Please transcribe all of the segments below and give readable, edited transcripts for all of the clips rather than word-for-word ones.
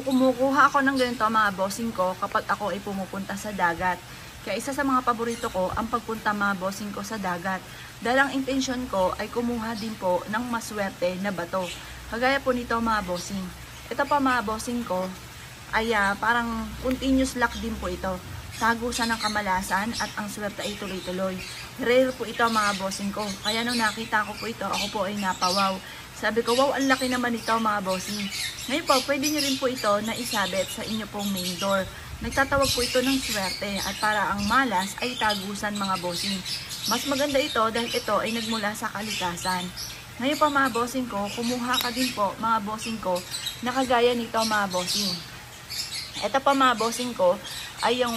kumukuha ako ng ganito mga bossing ko kapag ako ay pumupunta sa dagat. Kaya isa sa mga paborito ko ang pagpunta mga bossing ko sa dagat. Dahil ang intensyon ko ay kumuha din po ng maswerte na bato. Kagaya po nito mga bossing. Ito pa mga bossing ko ay parang continuous luck din po ito. Tagusan ng kamalasan at ang swerte ay tuloy-tuloy. Rare po ito mga bossing ko. Kaya nung nakita ko po ito, ako po ay napawaw. Sabi ko, wow, ang laki naman ito mga bossing. Ngayon po, pwede nyo rin po ito na isabit sa inyo pong main door. Nagtatawag po ito ng swerte at para ang malas ay tagusan mga bossing. Mas maganda ito dahil ito ay nagmula sa kalikasan. Ngayon po mga bossing ko, kumuha ka din po mga bossing ko na kagaya nito mga bossing. Ito pa mga bossing ko ay yung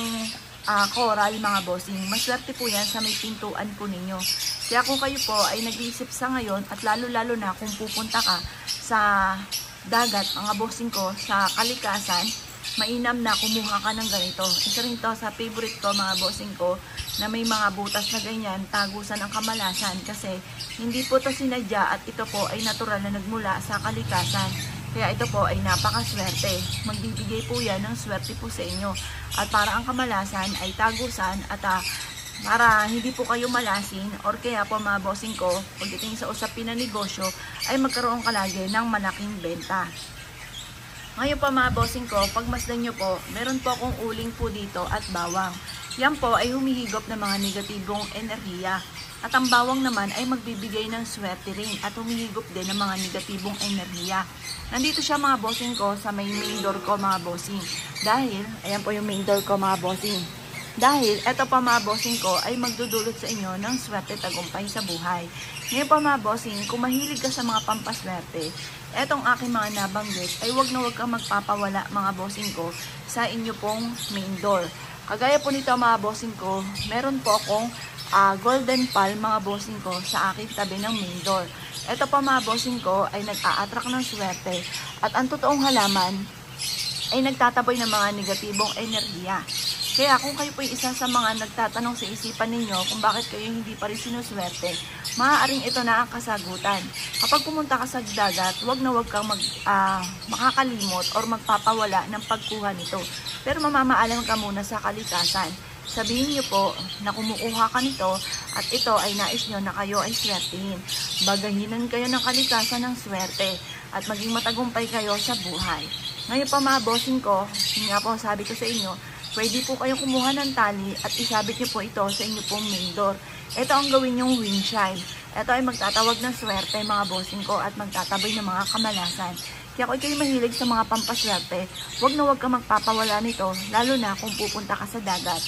coral mga bossing. Maswerte po yan sa may pintuan po ninyo. Kaya kung kayo po ay nag-iisip sa ngayon at lalo-lalo na kung pupunta ka sa dagat mga bossing ko, sa kalikasan, mainam na kumuha ka ng ganito. Isa rin to sa favorite ko mga bossing ko na may mga butas na ganyan, tagusan ng kamalasan kasi hindi po to sinadya at ito po ay natural na nagmula sa kalikasan. Kaya ito po ay napakaswerte. Magbibigay po yan ng swerte po sa inyo. At para ang kamalasan ay tagusan at para hindi po kayo malasin or kaya po mga bossing ko, pagdating sa usapin na negosyo, ay magkaroon ka lagi ng malaking benta. Ngayon po mga bossing ko, pagmasdan nyo po, meron po akong uling po dito at bawang. Yan po ay humihigop ng mga negatibong enerhiya. At ang bawang naman ay magbibigay ng swerte rin at humihigop din ng mga negatibong enerhiya. Nandito siya mga bossing ko sa may main door ko mga bossing. Dahil, ayan po yung main door ko mga bossing. Dahil, eto pa mga bossing ko ay magdudulot sa inyo ng swerte tagumpay sa buhay. Ngayon pa mga bossing, kung mahilig ka sa mga pampaswerte, etong aking mga nabanggit ay wag na wag kang magpapawala mga bossing ko sa inyo pong main door. Kagaya po nito mga bossing ko, meron po akong golden pal mga bossing ko sa aking tabi ng main door. Ito pa mga bossing ko ay nag-a-attract ng swerte at ang totoong halaman ay nagtataboy ng mga negatibong enerhiya. Kaya kung kayo po isa sa mga nagtatanong sa isipan ninyo kung bakit kayo hindi pa rin sinuswerte, maaaring ito na ang kasagutan. Kapag pumunta ka sa dagat, wag na wag kang makakalimot or magpapawala ng pagkuha nito. Pero mamamaalam ka muna sa kalikasan. Sabihin niyo po na kumukuha ka nito at ito ay nais nyo na kayo ay swertihin. Bagahinan kayo ng kalikasan ng swerte at maging matagumpay kayo sa buhay. Ngayon pa mga bossing ko, yun nga po sabi ko sa inyo, pwede po kayong kumuha ng tali at isabit niyo po ito sa inyo pong main door. Ito ang gawin yung windchime. Ito ay magtatawag ng swerte mga bossing ko at magtataboy ng mga kamalasan. Kaya kung kayo mahilig sa mga pampaswerte, wag na wag ka magpapawala nito, lalo na kung pupunta ka sa dagat.